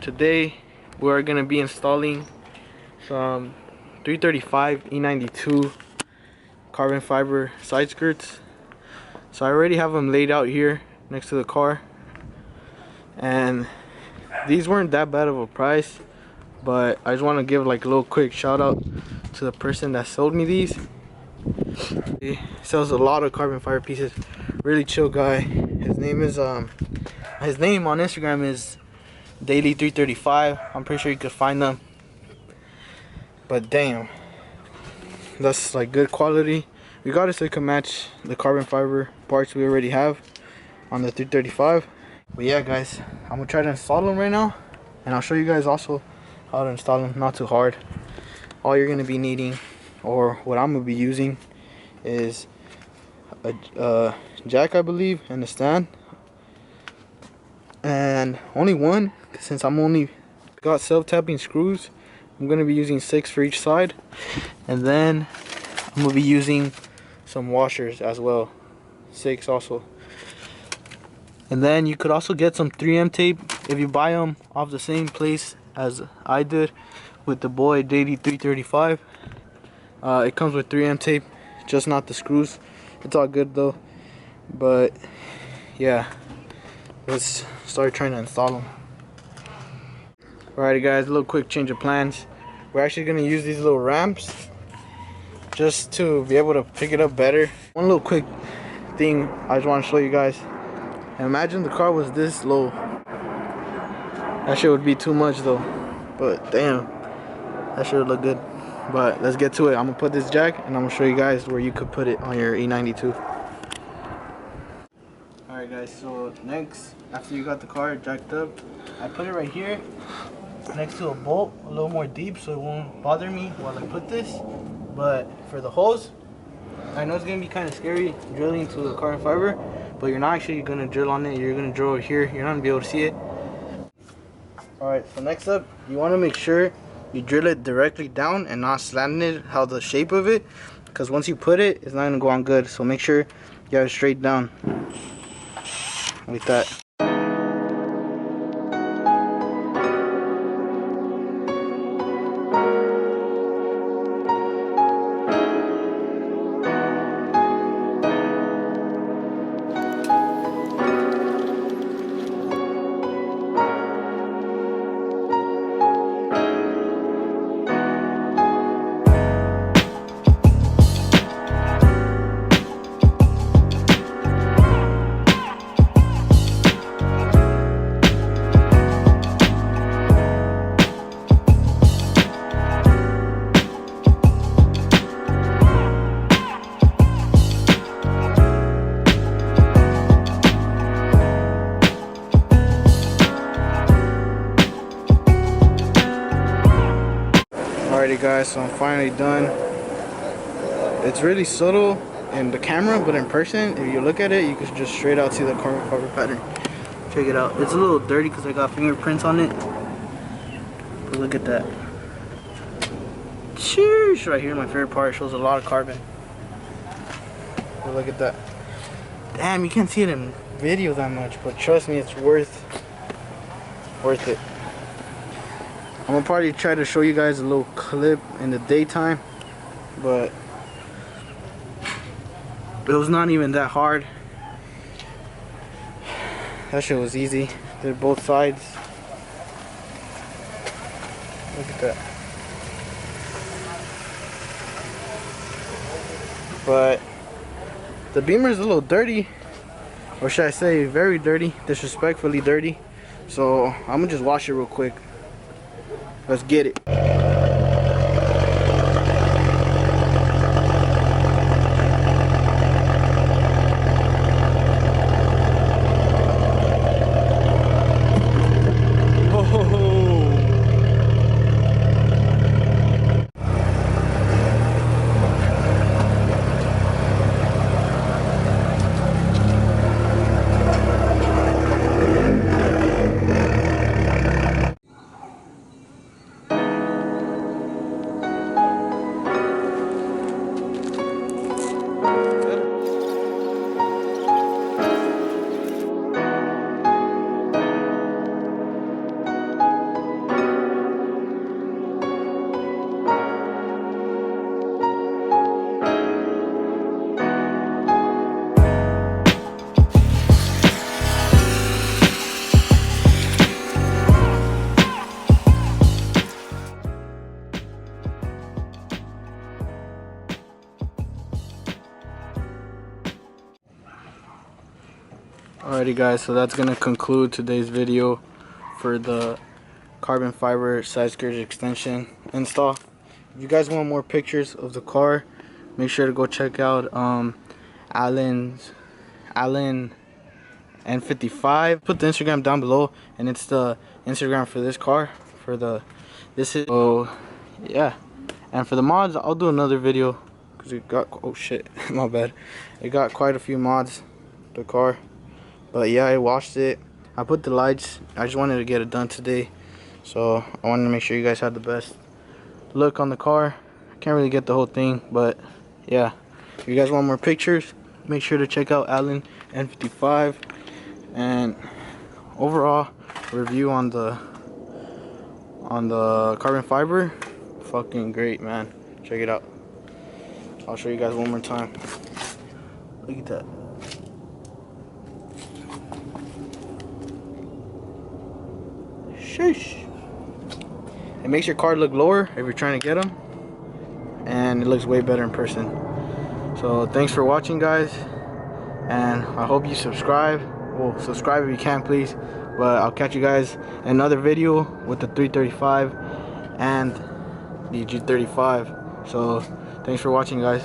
Today we're gonna be installing some 335 E92 carbon fiber side skirts. So I already have them laid out here next to the car, and these weren't that bad of a price, but I just want to give like a little quick shout out to the person that sold me these. He sells a lot of carbon fiber pieces. Really chill guy. His name on Instagram is Daily335. I'm pretty sure you could find them. But damn, that's like good quality. We got it so it can match the carbon fiber parts we already have on the 335. But yeah guys, I'm gonna try to install them right now, and I'll show you guys also how to install them. Not too hard. All you're gonna be needing, or what I'm gonna be using, is a jack, I believe, and a stand, and only one, since I'm only got self-tapping screws. I'm gonna be using 6 for each side, and then I'm gonna be using some washers as well, 6 also. And then you could also get some 3M tape if you buy them off the same place as I did with the boy Daily335. It comes with 3M tape, just not the screws. It's all good though. But yeah, let's start trying to install them. Alrighty guys, a little quick change of plans. We're actually gonna use these little ramps just to be able to pick it up better. One little quick thing I just want to show you guys. Imagine the car was this low. That shit would be too much though. But damn, that shit would look good. But let's get to it. I'm gonna put this jack, and I'm gonna show you guys where you could put it on your E92. Alright guys, so next, after you got the car jacked up, I put it right here next to a bolt, a little more deep, so it won't bother me while I put this. But for the holes, I know it's gonna be kind of scary drilling into the carbon fiber, but you're not actually gonna drill on it. You're gonna drill over here. You're not gonna be able to see it. Alright, so next up, you want to make sure you drill it directly down and not slanted how the shape of it, because once you put it, it's not gonna go on good. So make sure you have it straight down like that. Alrighty guys, so I'm finally done. It's really subtle in the camera, but in person, if you look at it, you can just straight out see the carbon fiber pattern. Check it out. It's a little dirty because I got fingerprints on it, but look at that. Sheesh, right here, my favorite part, shows a lot of carbon. But look at that. Damn, you can't see it in video that much, but trust me, it's worth it. I'm gonna probably try to show you guys a little clip in the daytime, but it was not even that hard. That shit was easy. Did both sides. Look at that. But the Beamer is a little dirty, or should I say very dirty, disrespectfully dirty. So I'm gonna just wash it real quick. Let's get it. Alrighty guys, so that's gonna conclude today's video for the carbon fiber side skirt extension install. If you guys want more pictures of the car, make sure to go check out Allen N55. Put the Instagram down below, and it's the Instagram for this car. Yeah. And for the mods, I'll do another video because it got, oh shit, my bad. It got quite a few mods, the car. But yeah, I washed it. I put the lights. I just wanted to get it done today, so I wanted to make sure you guys had the best look on the car. I can't really get the whole thing, but yeah. If you guys want more pictures, make sure to check out Allen N55. And overall review on the carbon fiber, fucking great, man. Check it out. I'll show you guys one more time. Look at that. Sheesh. It makes your car look lower if you're trying to get them, and it looks way better in person. So thanks for watching, guys, and I hope you subscribe. Well, subscribe if you can, please. But I'll catch you guys in another video with the 335 and the G35. So thanks for watching, guys.